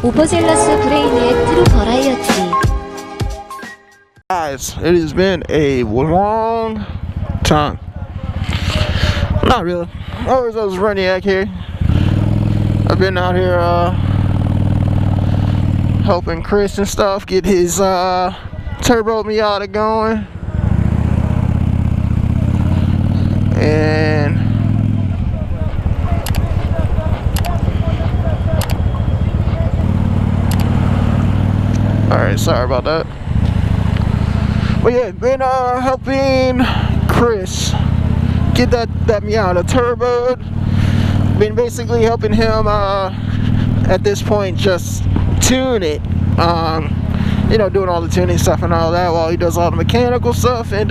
오버젤러스 브레인의 트루 버라이어티. Guys, it has been a long time. Not really. Always I was Reniac here. I've been out here helping Chris and stuff get his turbo Miata going. And alright, sorry about that. But yeah, been helping Chris get that Miata turboed. Been basically helping him at this point just tune it. You know, doing all the tuning stuff and all that while he does all the mechanical stuff, and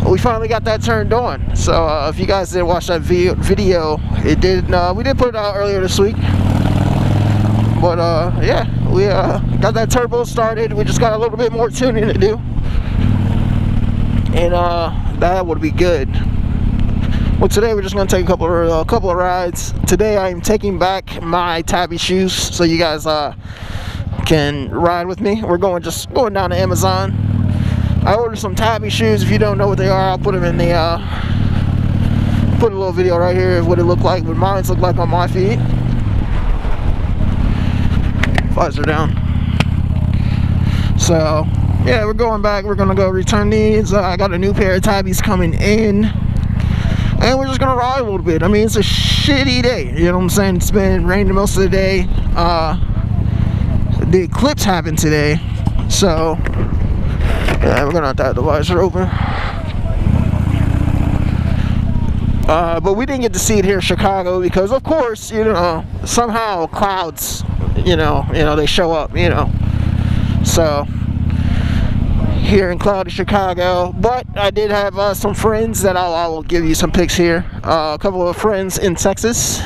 we finally got that turned on. So if you guys did watch that video, it did. We did put it out earlier this week. But yeah, we got that turbo started. We just got a little bit more tuning to do, and that would be good. Well, today we're just gonna take a couple of rides. Today I am taking back my Tabby shoes, so you guys can ride with me. We're going down to Amazon. I ordered some Tabby shoes. If you don't know what they are, I'll put them in the put a little video right here of what it looked like, what mine look like on my feet. Visor down. So yeah, we're going back. We're gonna go return these. I got a new pair of Tabbies coming in, and we're just gonna ride a little bit. I mean, it's a shitty day, you know what I'm saying? It's been raining most of the day. The eclipse happened today, so yeah, we're gonna have to have the visor open. But we didn't get to see it here in Chicago because, of course, you know, somehow clouds, you know, they show up, you know. So here in cloudy Chicago, but I did have some friends that I will give you some pics here. A couple of friends in Texas.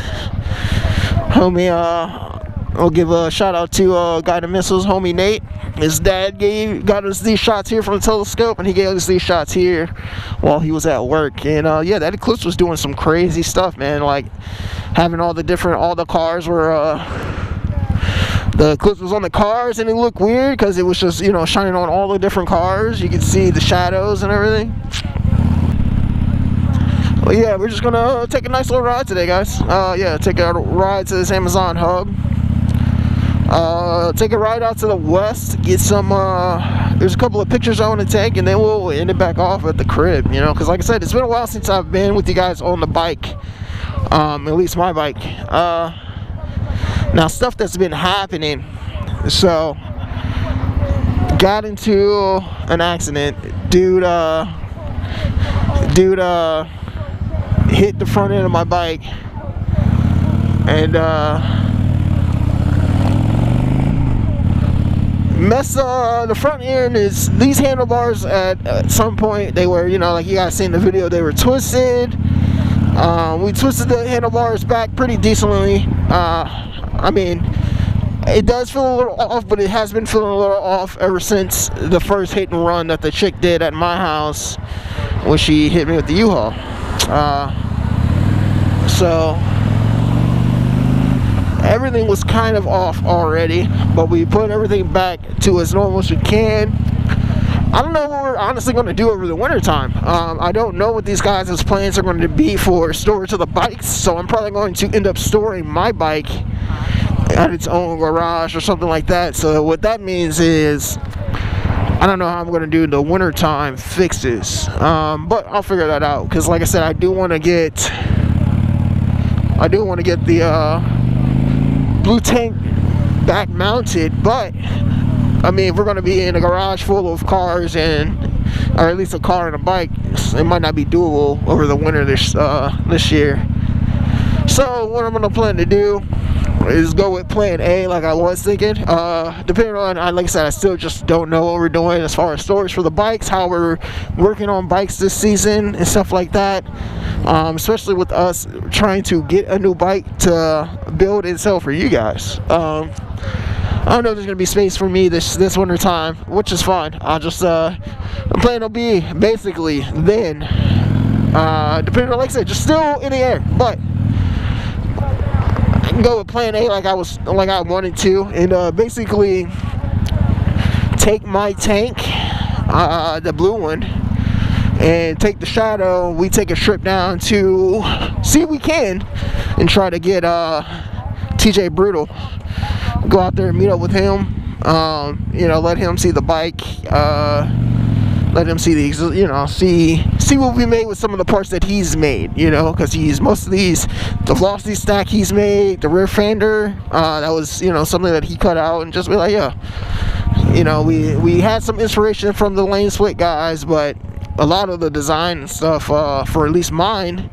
Homie, I'll give a shout out to Guided Missiles, homie Nate. His dad got us these shots here from the telescope, and he gave us these shots here while he was at work. And yeah, that eclipse was doing some crazy stuff, man. Like having all the cars were the eclipse was on the cars, and it looked weird because it was just, you know, shining on all the different cars. You could see the shadows and everything. Well, yeah, we're just gonna take a nice little ride today, guys. Yeah, take a ride to this Amazon hub. Take a ride out to the west, get some there's a couple of pictures I want to take, and then we'll end it back off at the crib, you know, because like I said, it's been a while since I've been with you guys on the bike, at least my bike. Now, stuff that's been happening, so got into an accident. Dude hit the front end of my bike, and the front end is, these handlebars at some point, they were, you know, like you guys seen in the video, they were twisted. We twisted the handlebars back pretty decently. I mean, it does feel a little off, but it has been feeling a little off ever since the first hit and run that the chick did at my house when she hit me with the U-Haul. So everything was kind of off already, but we put everything back to as normal as we can. I don't know what we're honestly going to do over the winter time. I don't know what these guys' plans are going to be for storage of the bikes, so I'm probably going to end up storing my bike at its own garage or something like that. So what that means is, I don't know how I'm going to do the wintertime fixes, but I'll figure that out, because like I said, I do want to get the blue tank back mounted. But I mean, if we're going to be in a garage full of cars, or at least a car and a bike, it might not be doable over the winter this year. So what I'm going to plan to do is go with plan A, like I was thinking. Depending on, like I said, I still just don't know what we're doing as far as storage for the bikes, how we're working on bikes this season and stuff like that. Especially with us trying to get a new bike to build and sell for you guys. I don't know if there's gonna be space for me this winter time, which is fine. I'll just the plan will be basically then, depending on, like I said, just still in the air, but go with plan A like I wanted to, and basically take my tank, the blue one, and take the Shadow. We take a trip down to see if we can and try to get TJ Brutal. Go out there and meet up with him. You know, let him see the bike. Let him see these, you know, see what we made with some of the parts that he's made, you know, because most of these, the velocity stack he's made, the rear fender, that was, you know, something that he cut out, and just be like, yeah, you know, we had some inspiration from the lane split guys, but a lot of the design and stuff, for at least mine,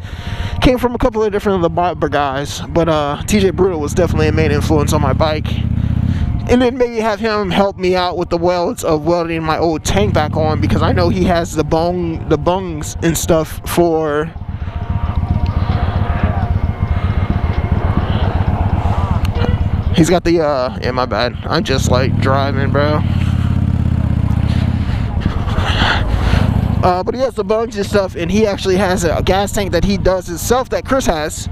came from a couple of different of the Barber guys, but TJ Brutal was definitely a main influence on my bike. And then maybe have him help me out with the welds of welding my old tank back on, because I know he has the bungs and stuff for he's got the yeah, my bad, I'm just like driving, bro. But he has the bungs and stuff, and he actually has a gas tank that he does himself that Chris has,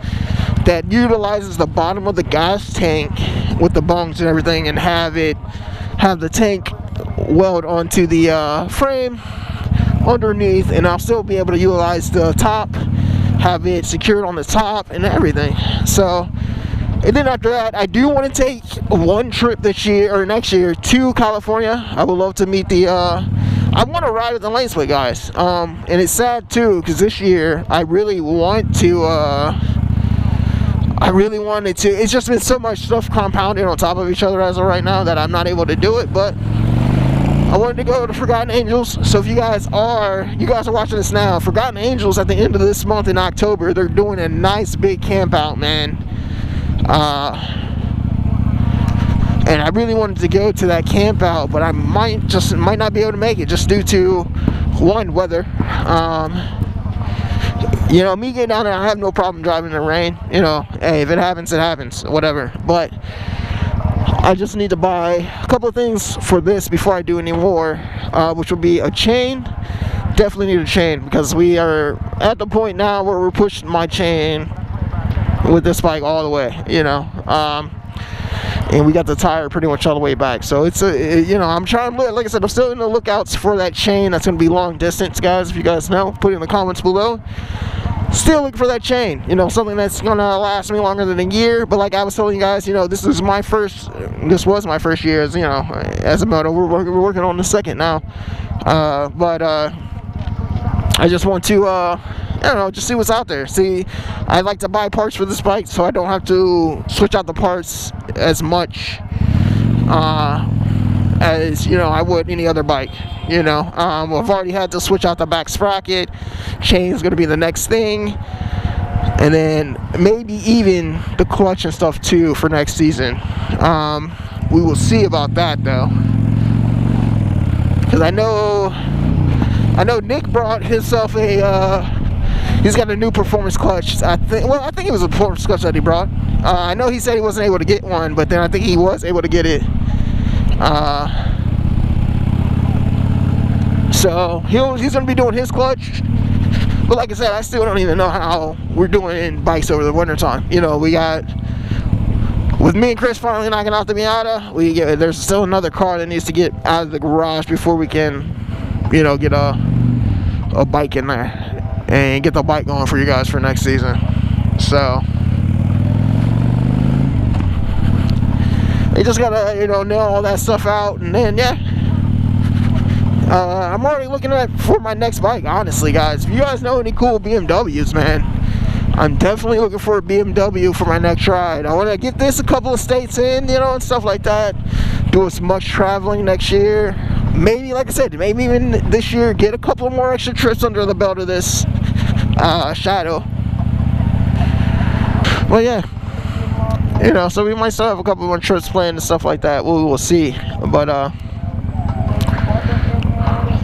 that utilizes the bottom of the gas tank with the bungs and everything, and have the tank weld onto the frame underneath, and I'll still be able to utilize the top, have it secured on the top and everything. So, and then after that, I do want to take one trip this year or next year to California. I would love to meet the I want to ride with the lane split guys, and it's sad too, because this year I really wanted to. It's just been so much stuff compounded on top of each other as of right now that I'm not able to do it. But I wanted to go to Forgotten Angels. So if you guys are watching this now, Forgotten Angels at the end of this month in October, they're doing a nice big camp out, man. And I really wanted to go to that camp out, but I might not be able to make it just due to one, weather. You know, me getting down there, I have no problem driving in the rain. You know, hey, if it happens, it happens, whatever. But I just need to buy a couple of things for this before I do any more, which will be a chain. Definitely need a chain, because we are at the point now where we're pushing my chain with this bike all the way, you know. And we got the tire pretty much all the way back, so it's you know, I'm trying to, like I said, I'm still in the lookouts for that chain that's going to be long distance, guys. If you guys know, put it in the comments below. Still looking for that chain, you know, something that's going to last me longer than a year. But like I was telling you guys, you know, this was my first year as, you know, as a moto. We're working on the second now, but I just want to I don't know, just see what's out there. See, I like to buy parts for this bike so I don't have to switch out the parts as much as, you know, I would any other bike. You know, I've already had to switch out the back sprocket. Chain's gonna be the next thing, and then maybe even the clutch and stuff too for next season. We will see about that though, because I know Nick brought himself a he's got a new performance clutch. I think it was a performance clutch that he brought. I know he said he wasn't able to get one, but then I think he was able to get it. So he's going to be doing his clutch. But like I said, I still don't even know how we're doing bikes over the winter time. You know, we got, with me and Chris finally knocking out the Miata, there's still another car that needs to get out of the garage before we can, you know, get a bike in there and get the bike going for you guys for next season. So you just gotta, you know, nail all that stuff out, and then yeah. I'm already looking for my next bike, honestly, guys. If you guys know any cool BMWs, man, I'm definitely looking for a BMW for my next ride. I want to get this a couple of states in, you know, and stuff like that. Do as much traveling next year. Maybe, like I said, maybe even this year, get a couple more extra trips under the belt of this Shadow. Well, yeah. You know, so we might still have a couple more trips planned and stuff like that. We will see. But,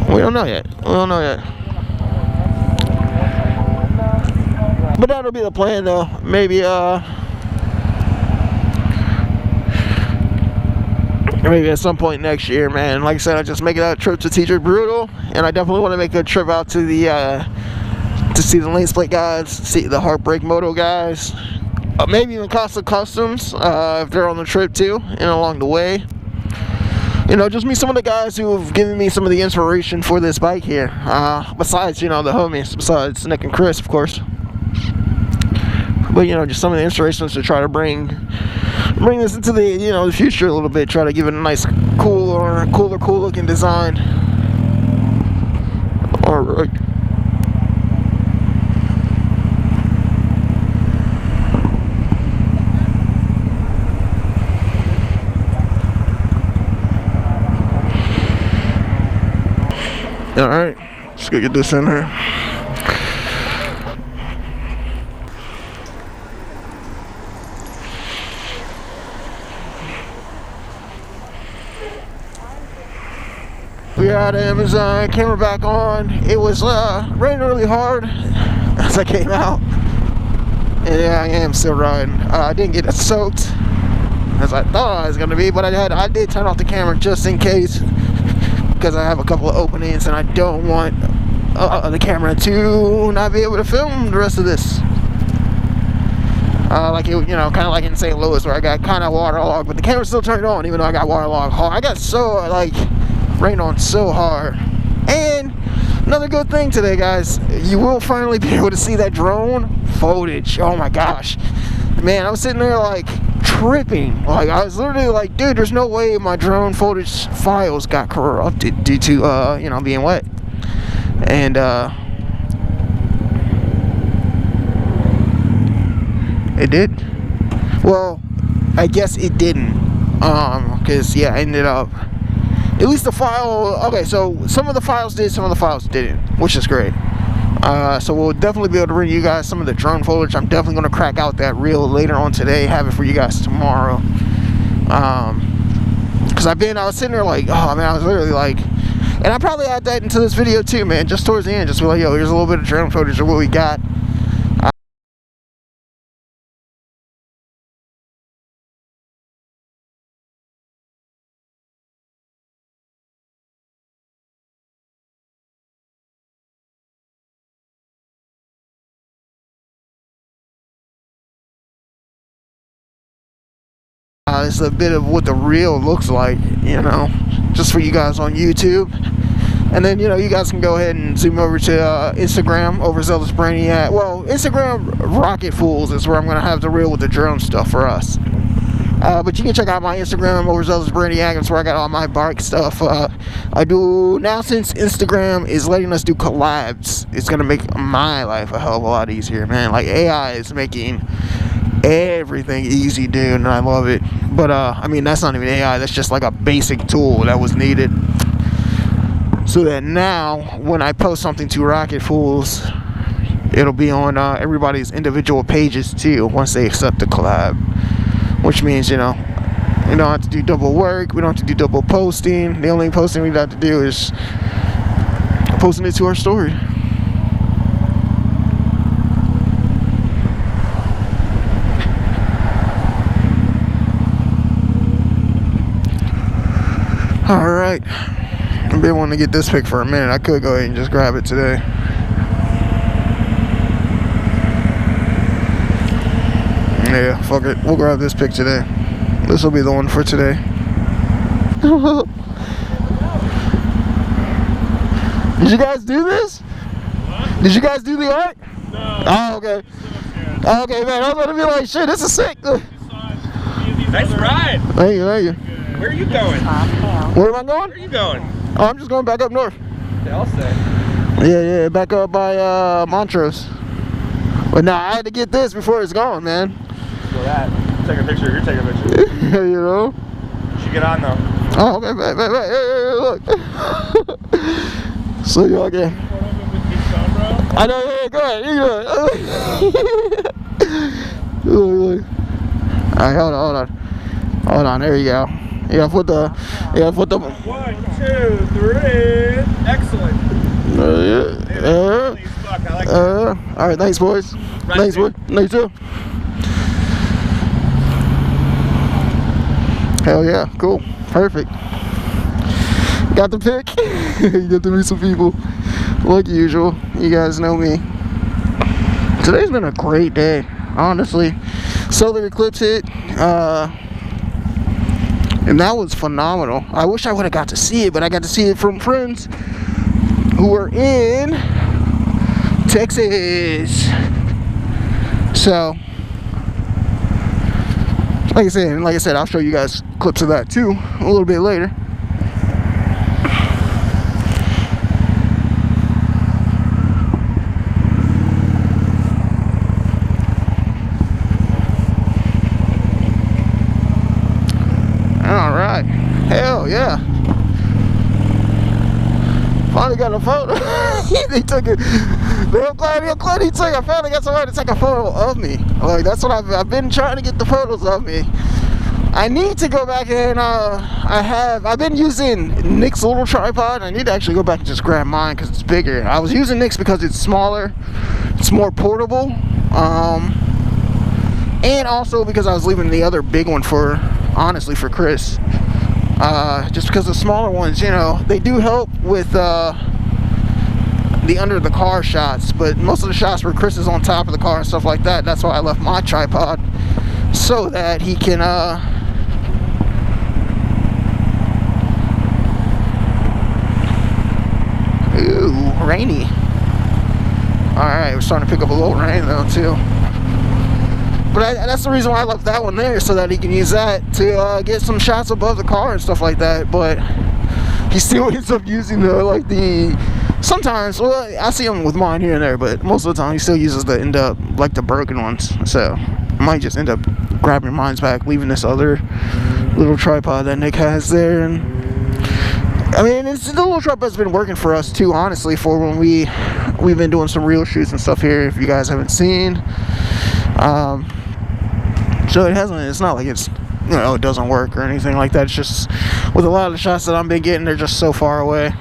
we don't know yet. But that'll be the plan, though. Maybe at some point next year, man. Like I said, I just make that trip to TJ Brutal, and I definitely want to make a trip out to the to see the lane split guys, see the Heartbreak Moto guys, maybe even Costa Customs if they're on the trip too, and along the way. You know, just meet some of the guys who have given me some of the inspiration for this bike here. Besides, you know, the homies, besides Nick and Chris, of course. But, you know, just some of the inspirations to try to bring this into the, you know, the future a little bit. Try to give it a nice, cool looking design. All right. Alright, let's go get this in here. We are at Amazon, camera back on. It was raining really hard as I came out. And yeah, I am still riding. I didn't get it soaked as I thought I was gonna be, but I did turn off the camera just in case, because I have a couple of openings and I don't want the camera to not be able to film the rest of this. Like it, you know, kind of like in St. Louis where I got kind of waterlogged, but the camera's still turned on even though I got waterlogged hard. I got so like rained on so hard. And another good thing today, guys, you will finally be able to see that drone footage. Oh my gosh, man, I was sitting there like tripping. Like I was literally like, dude, there's no way my drone footage files got corrupted due to you know, being wet. And it did. Well, I guess it didn't, because yeah, I ended up, at least the file, okay, so some of the files did, some of the files didn't, which is great. So we'll definitely be able to bring you guys some of the drone footage. I'm definitely going to crack out that reel later on today, have it for you guys tomorrow. Because I was sitting there like, oh man, I was literally like, and I probably add that into this video too, man, just towards the end, just be like, yo, here's a little bit of drone footage of what we got. It's a bit of what the reel looks like, you know, just for you guys on YouTube. And then, you know, you guys can go ahead and zoom over to Instagram, Overzealous Brainiac. Well, Instagram Rocket Fools is where I'm going to have the reel with the drone stuff for us. But you can check out my Instagram, Overzealous Brainiac. That's where I got all my bike stuff. I do now, since Instagram is letting us do collabs, it's going to make my life a hell of a lot easier, man. Like, AI is making everything easy, dude, and I love it. But I mean, that's not even AI, that's just like a basic tool that was needed, so that now when I post something to Rocket Fools, it'll be on everybody's individual pages too once they accept the collab, which means, you know, we don't have to do double work, we don't have to do double posting. The only posting we have to do is posting it to our story. Alright, I've been wanting to get this pic for a minute. I could go ahead and just grab it today. Yeah, fuck it. We'll grab this pic today. This will be the one for today. Did you guys do this? What? Did you guys do the art? No. Oh, okay. Oh, okay, man. I was going to be like, shit, this is sick. Nice ride. Thank you, thank you. Where are you going? Where am I going? Where are you going? Oh, I'm just going back up north. I'll say. Yeah, back up by Montrose. But nah, I had to get this before it's gone, man. So that. Take a picture. You're taking a picture. You know? You should get on though. Oh, okay, hey, look. So y'all get. I know, yeah, go ahead. You go ahead. Alright, hold on, there you go. Yeah, put the 1, 2, 3. Excellent. Alright, thanks, boys. Right, thanks, boy. Thanks, too. Hell yeah, cool. Perfect. Got the pic. You get to meet some people. Like usual, you guys know me. Today's been a great day. Honestly, Solar eclipse hit, and that was phenomenal. I wish I would have got to see it, but I got to see it from friends who were in Texas. So, like I said, I'll show you guys clips of that too a little bit later. Alright, hell yeah. Finally got a photo. He took it. I'm glad he took it. I finally got somebody to take a photo of me. Like, that's what I've been trying to get the photos of me. I need to go back and I've been using Nick's little tripod. I need to actually go back and just grab mine because it's bigger. I was using Nick's because it's smaller, it's more portable, and also because I was leaving the other big one for, honestly, for Chris. Just because the smaller ones, you know, they do help with the under the car shots, but most of the shots where Chris is on top of the car and stuff like that, that's why I left my tripod, so that he can ooh, rainy. Alright, we're starting to pick up a little rain though too. But that's the reason why I left that one there, so that he can use that to get some shots above the car and stuff like that. But he still ends up using sometimes, well, I see him with mine here and there, but most of the time he still uses the broken ones. So I might just end up grabbing mine's back, leaving this other little tripod that Nick has there. And I mean, the little tripod's been working for us too, honestly, for when we've been doing some real shoots and stuff here, if you guys haven't seen. So it's not like it's, you know, it doesn't work or anything like that. It's just, with a lot of the shots that I've been getting, they're just so far away.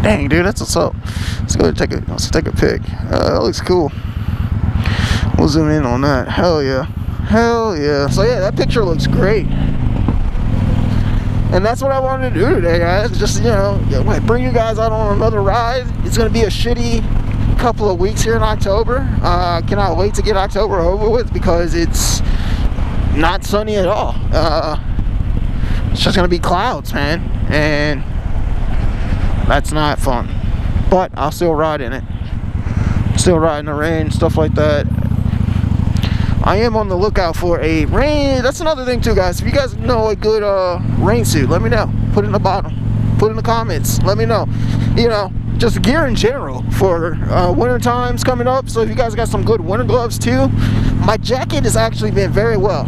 Dang, dude, that's what's up. Let's go take a pic. That looks cool. We'll zoom in on that. Hell yeah. Hell yeah. So yeah, that picture looks great. And that's what I wanted to do today, guys. Just, you know, bring you guys out on another ride. It's going to be a shitty couple of weeks here in October. Cannot wait to get October over with, because it's not sunny at all. It's just gonna be clouds, man, and that's not fun. But I'll still ride in it, still ride in the rain, stuff like that. I am on the lookout for a rain. That's another thing too, guys. If you guys know a good rain suit, let me know. Put it in the bottom, put it in the comments, let me know. You know, just gear in general for winter times coming up. So if you guys got some good winter gloves too. My jacket has actually been very well.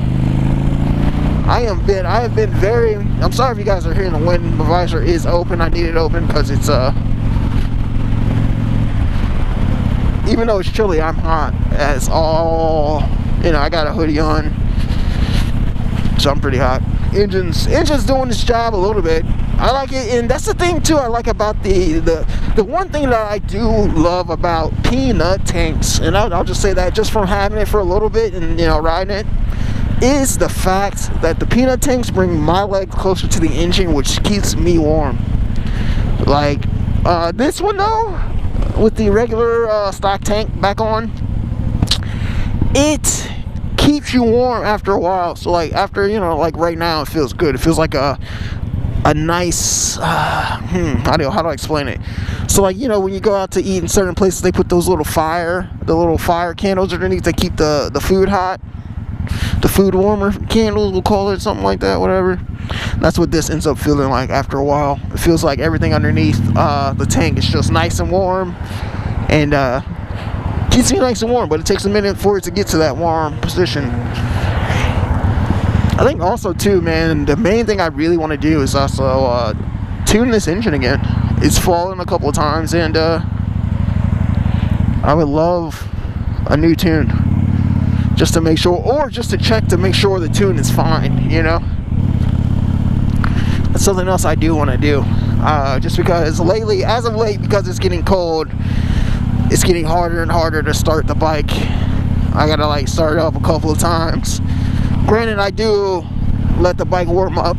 I have been very, I'm sorry if you guys are hearing the wind. My visor is open. I need it open because it's even though it's chilly, I'm hot as all, you know. I got a hoodie on, so I'm pretty hot. Engine's doing its job a little bit. I like it, and that's the thing too I like about the one thing that I do love about peanut tanks, and I'll just say that just from having it for a little bit and, you know, riding it, is the fact that the peanut tanks bring my legs closer to the engine, which keeps me warm. Like this one though, with the regular stock tank back on, it keeps you warm after a while. So like after, you know, like right now it feels good. It feels like a nice how do I explain it? So like, you know, when you go out to eat in certain places, they put those little fire candles underneath to keep the food hot, the food warmer candles, we'll call it, something like that, whatever. That's what this ends up feeling like after a while. It feels like everything underneath the tank is just nice and warm, and keeps me nice and warm, but it takes a minute for it to get to that warm position. I think also too, man, the main thing I really want to do is also tune this engine again. It's fallen a couple of times, and I would love a new tune, just to make sure, or just to check to make sure the tune is fine, you know. That's something else I do want to do, just because lately, as of late, because it's getting cold, it's getting harder and harder to start the bike. I gotta like start it up a couple of times. Granted, I do let the bike warm up,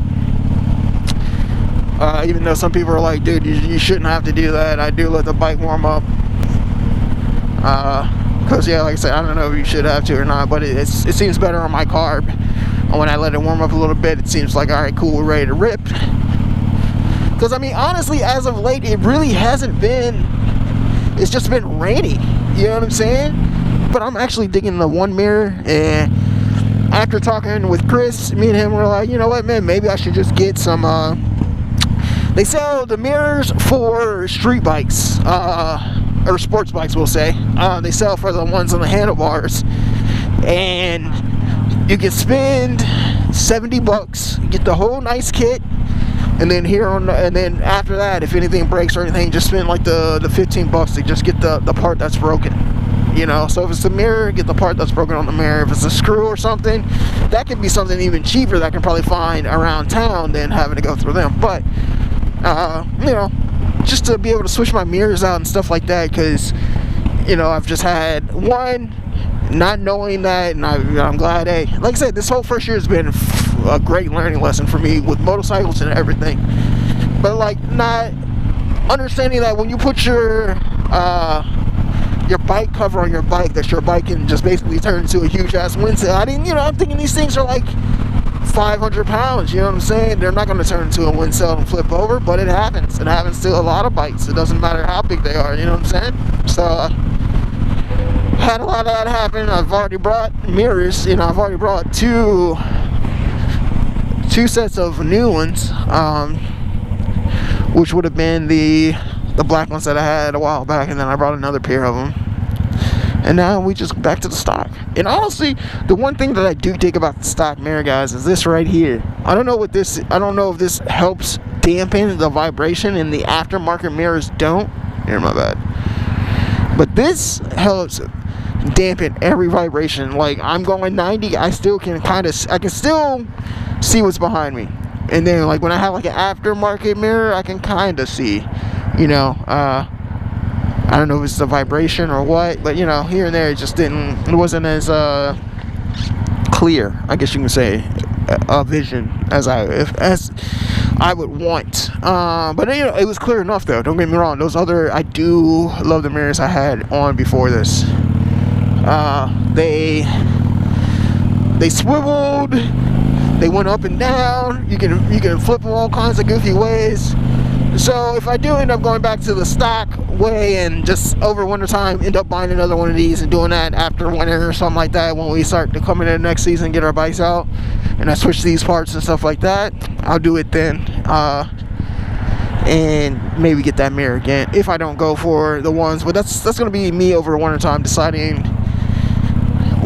even though some people are like, dude, you shouldn't have to do that. I do let the bike warm up, because yeah, like I said, I don't know if you should have to or not, but it seems better on my carb. And when I let it warm up a little bit, it seems like, all right, cool, we're ready to rip. Because I mean, honestly, as of late, it really hasn't been, it's just been rainy, you know what I'm saying? But I'm actually digging the one mirror, and after talking with Chris, me and him were like, you know what, man, maybe I should just get some, they sell the mirrors for street bikes, or sports bikes, we'll say. They sell for the ones on the handlebars, and you can spend $70, get the whole nice kit, and then and then after that, if anything breaks or anything, just spend like the $15 to just get the part that's broken. You know, so if it's the mirror, get the part that's broken on the mirror. If it's a screw or something, that could be something even cheaper that I can probably find around town than having to go through them. But you know, just to be able to switch my mirrors out and stuff like that, because you know, I've just had one, not knowing that, and I'm glad. Hey, like I said, this whole first year has been a great learning lesson for me with motorcycles and everything. But like, not understanding that when you put your bike cover on your bike, that your bike can just basically turn into a huge ass windsail. I'm thinking these things are like 500 pounds, you know what I'm saying? They're not going to turn into a windsail and flip over, but it happens. It happens to a lot of bikes. It doesn't matter how big they are, you know what I'm saying? So had a lot of that happen. I've already brought mirrors, you know, I've already brought two sets of new ones, which would have been the black ones that I had a while back, and then I brought another pair of them, and now we just back to the stock. And honestly, the one thing that I do dig about the stock mirror, guys, is this right here. I don't know if this helps dampen the vibration, and the aftermarket mirrors don't. Here, my bad. But this helps dampen every vibration. Like, I'm going 90, I still can I can still see what's behind me. And then like when I have like an aftermarket mirror, I can kind of see, you know, I don't know if it's the vibration or what, but you know, here and there, it wasn't as clear, I guess you can say, a vision as I would want. But you know, it was clear enough though, don't get me wrong. I do love the mirrors I had on before this. They swiveled, they went up and down, you can flip them all kinds of goofy ways. So if I do end up going back to the stock way and just over winter time end up buying another one of these and doing that after winter or something like that, when we start to come into the next season, get our bikes out, and I switch these parts and stuff like that, I'll do it then, and maybe get that mirror again if I don't go for the ones. But that's gonna be me over the winter time deciding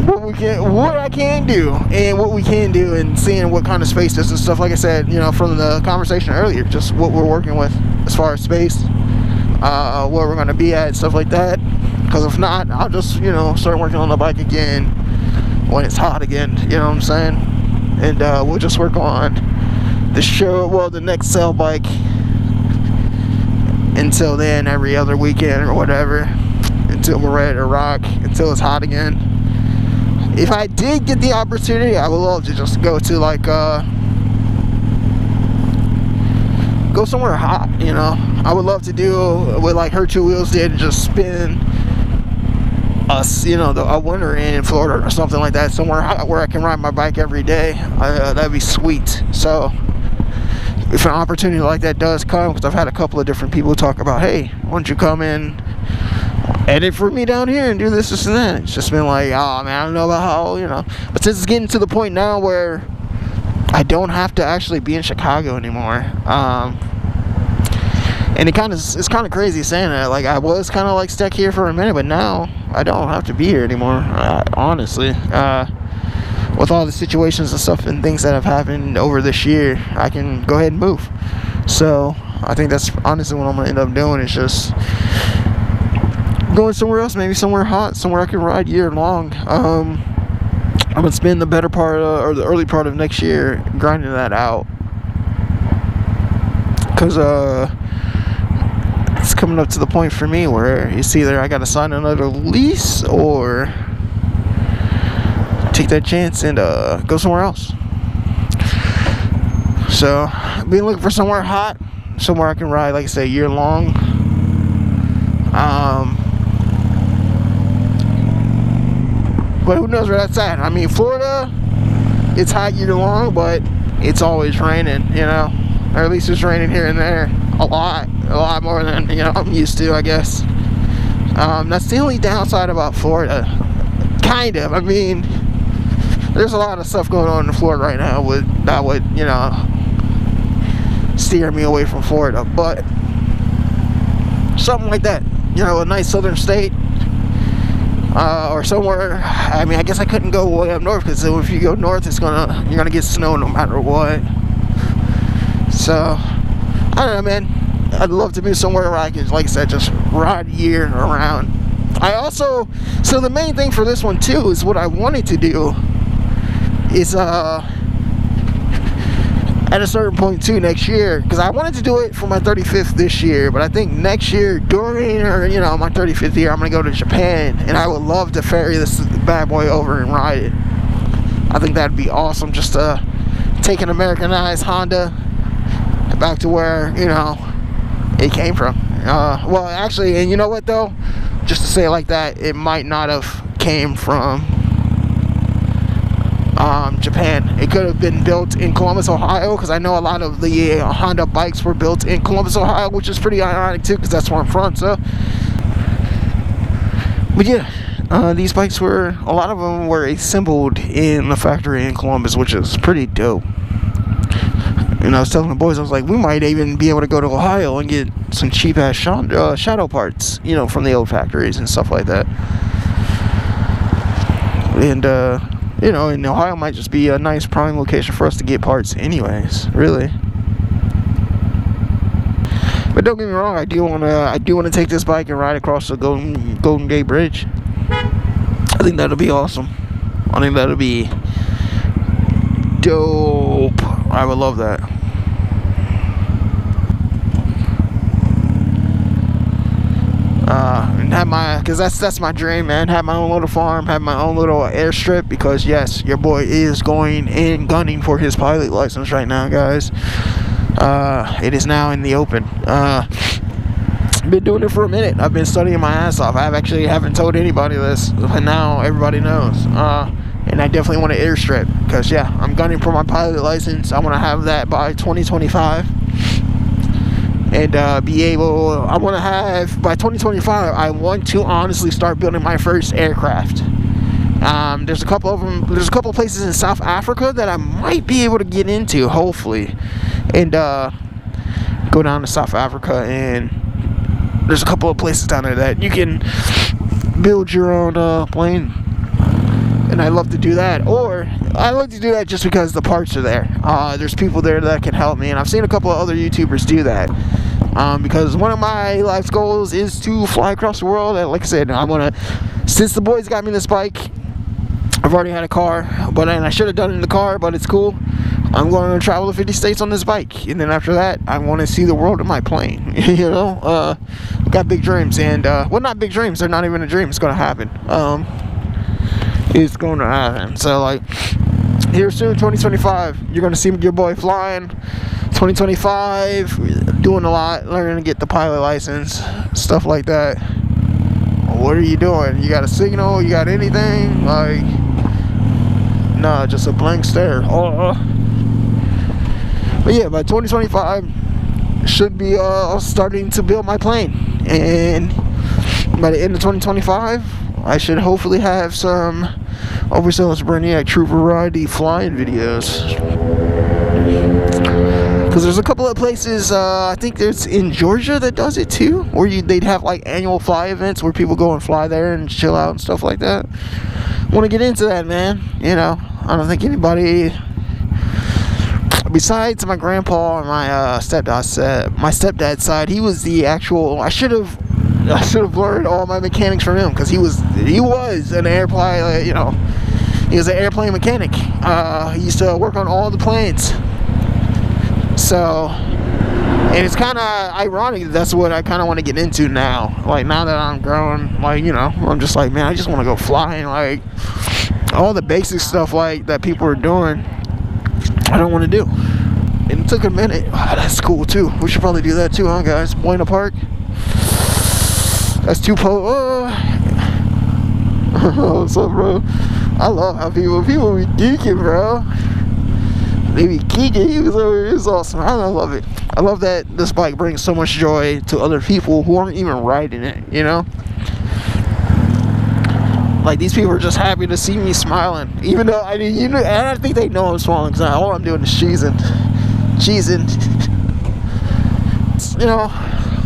what I can do and what we can do, and seeing what kind of space this and stuff. Like I said, you know, from the conversation earlier, just what we're working with as far as space, where we're going to be at, stuff like that. Because if not, I'll just, you know, start working on the bike again when it's hot again, you know what I'm saying? And we'll just work on the next sale bike until then, every other weekend or whatever, until we're ready to rock, until it's hot again. If I did get the opportunity, I would love to just go to like go somewhere hot, you know. I would love to do what like Her Two Wheels did, and just spend us, you know, a winter in Florida or something like that, somewhere hot where I can ride my bike every day. That'd be sweet. So if an opportunity like that does come, because I've had a couple of different people talk about, hey, why don't you come in, edit for me down here and do this and that. It's just been like, oh man, I don't know about how, you know. But since it's getting to the point now where I don't have to actually be in Chicago anymore, and it's kind of crazy saying that. Like, I was kind of like stuck here for a minute, but now I don't have to be here anymore, honestly. With all the situations and stuff and things that have happened over this year, I can go ahead and move. So I think that's honestly what I'm gonna end up doing, is just going somewhere else, maybe somewhere hot, somewhere I can ride year long. I'm gonna spend the better part or the early part of next year grinding that out, because it's coming up to the point for me where it's either I gotta sign another lease or take that chance and go somewhere else. So been looking for somewhere hot, somewhere I can ride, like I say, year But who knows where that's at? I mean, Florida, it's hot year long, but it's always raining, you know, or at least it's raining here and there a lot more than, you know, I'm used to, I guess. That's the only downside about Florida, kind of. I mean, there's a lot of stuff going on in Florida right now that would, you know, steer me away from Florida, but something like that, you know, a nice southern state, or somewhere. I mean, I guess I couldn't go way up north, because if you go north, you're gonna get snow no matter what. So I don't know, man. I'd love to be somewhere where I can, like I said, just ride year around. So the main thing for this one too is what I wanted to do is at a certain point too next year, because I wanted to do it for my 35th this year, but I think next year during, or you know, my 35th year, I'm gonna go to Japan, and I would love to ferry this bad boy over and ride it. I think that'd be awesome, just to take an Americanized Honda back to where, you know, it came from. Well, actually, and you know what though, just to say it like that, it might not have came from Japan. It could have been built in Columbus, Ohio, because I know a lot of the Honda bikes were built in Columbus, Ohio, which is pretty ironic too, because that's where I'm from. So, but yeah, these bikes were, a lot of them were assembled in the factory in Columbus, which is pretty dope. And I was telling the boys, I was like, we might even be able to go to Ohio and get some cheap ass shadow parts, you know, from the old factories and stuff like that. And you know, and Ohio might just be a nice prime location for us to get parts anyways, really. But don't get me wrong, I do want to take this bike and ride across the Golden Gate Bridge. I think that'll be awesome. I think that'll be dope. I would love that. And have my, because that's my dream, man. Have my own little farm, have my own little airstrip, because yes, your boy is going and gunning for his pilot license right now, guys. It is now in the open. Been doing it for a minute. I've been studying my ass off. I haven't told anybody this, but now everybody knows. And I definitely want an airstrip, because yeah, I'm gunning for my pilot license. I want to have that by 2025. And be able, I want to have, by 2025, I want to honestly start building my first aircraft. There's a couple of them, there's a couple of places in South Africa that I might be able to get into, hopefully. And go down to South Africa, and there's a couple of places down there that you can build your own plane. And I love to do that, or I like to do that just because the parts are there. There's people there that can help me, and I've seen a couple of other YouTubers do that. Because one of my life's goals is to fly across the world. And like I said, I want to, since the boys got me this bike, I've already had a car, and I should have done it in the car, but it's cool. I'm going to travel to 50 states on this bike, and then after that, I want to see the world in my plane. You know, got big dreams, and well, not big dreams. They're not even a dream. It's going to happen. It's going to happen. So like, here soon, 2025, you're going to see your boy flying. 2025, doing a lot, learning to get the pilot license, stuff like that. What are you doing? You got a signal? You got anything? Like, nah, just a blank stare. But yeah, by 2025, should be starting to build my plane, and by the end of 2025, I should hopefully have some Overzealous Brainiac True Variety flying videos. Because there's a couple of places, I think there's in Georgia that does it too, where they'd have like annual fly events where people go and fly there and chill out and stuff like that. Want to get into that, man. You know, I don't think anybody, besides my grandpa and my stepdad's side, he was the actual, I should have learned all my mechanics from him, because he was an airplane, you know, he was an airplane mechanic. He used to work on all the planes. So, and it's kind of ironic that's what I kind of want to get into now. Like, now that I'm grown, like, you know, I'm just like, man, I just want to go flying. Like, all the basic stuff like that people are doing, I don't want to do. And it took a minute. Oh, that's cool too. We should probably do that too, huh, guys? Buena Park. That's too what's up, bro? I love how people be geeking, bro. They be geeking. He was awesome. I love it. I love that this bike brings so much joy to other people who aren't even riding it, you know? Like, these people are just happy to see me smiling. Even though, I mean, you know, and I think they know I'm smiling because all I'm doing is cheesing. You know,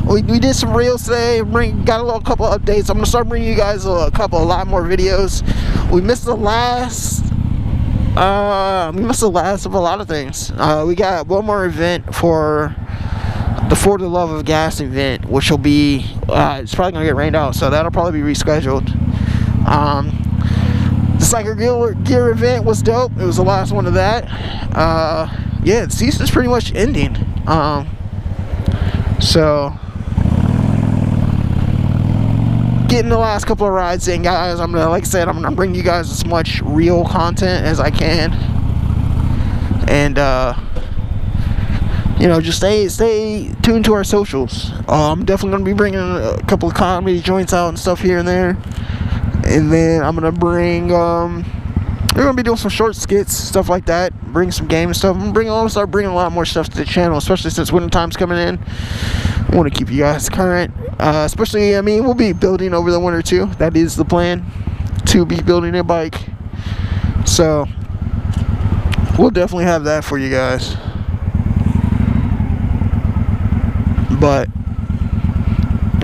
we did some reels today. Got a couple of updates. I'm going to start bringing you guys a lot more videos. We missed the last of a lot of things. We got one more event for the For the Love of Gas event, which will be it's probably gonna get rained out, so that'll probably be rescheduled. The Cycle Gear event was dope. It was the last one of that. Yeah, the season's pretty much ending. So getting the last couple of rides in, guys. I'm gonna, like I said, I'm gonna bring you guys as much real content as I can, and you know, just stay tuned to our socials. I'm definitely gonna be bringing a couple of comedy joints out and stuff here and there, and then I'm gonna bring we're gonna be doing some short skits, stuff like that. Bring some game stuff. I'm gonna start bringing a lot more stuff to the channel, especially since winter time's coming in. I want to keep you guys current, especially, I mean, we'll be building over the winter too. That is the plan, to be building a bike. So we'll definitely have that for you guys. But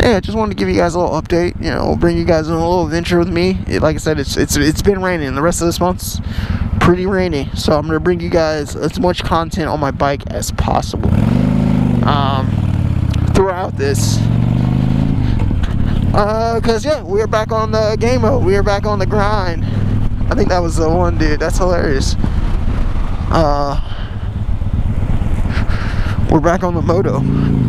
yeah, I just wanted to give you guys a little update. You know, we'll bring you guys on a little adventure with me. Like I said, it's been raining. The rest of this month's pretty rainy, so I'm gonna bring you guys as much content on my bike as possible throughout this. Cause yeah, we're back on the game mode. We are back on the grind. I think that was the one, dude. That's hilarious. We're back on the moto.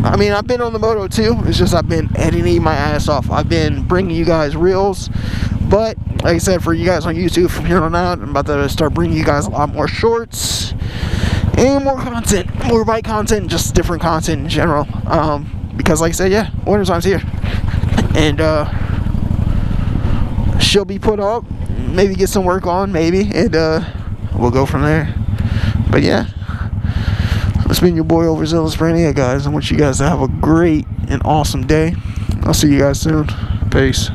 I mean, I've been on the moto too. It's just I've been editing my ass off. I've been bringing you guys reels, but like I said, for you guys on YouTube from here on out, I'm about to start bringing you guys a lot more shorts and more content, more bike content, just different content in general. Because like I said, yeah, winter time's here, and she'll be put up. Maybe get some work on, maybe, and we'll go from there. But yeah. It's been your boy Overzealous Brainiac, guys. I want you guys to have a great and awesome day. I'll see you guys soon. Peace.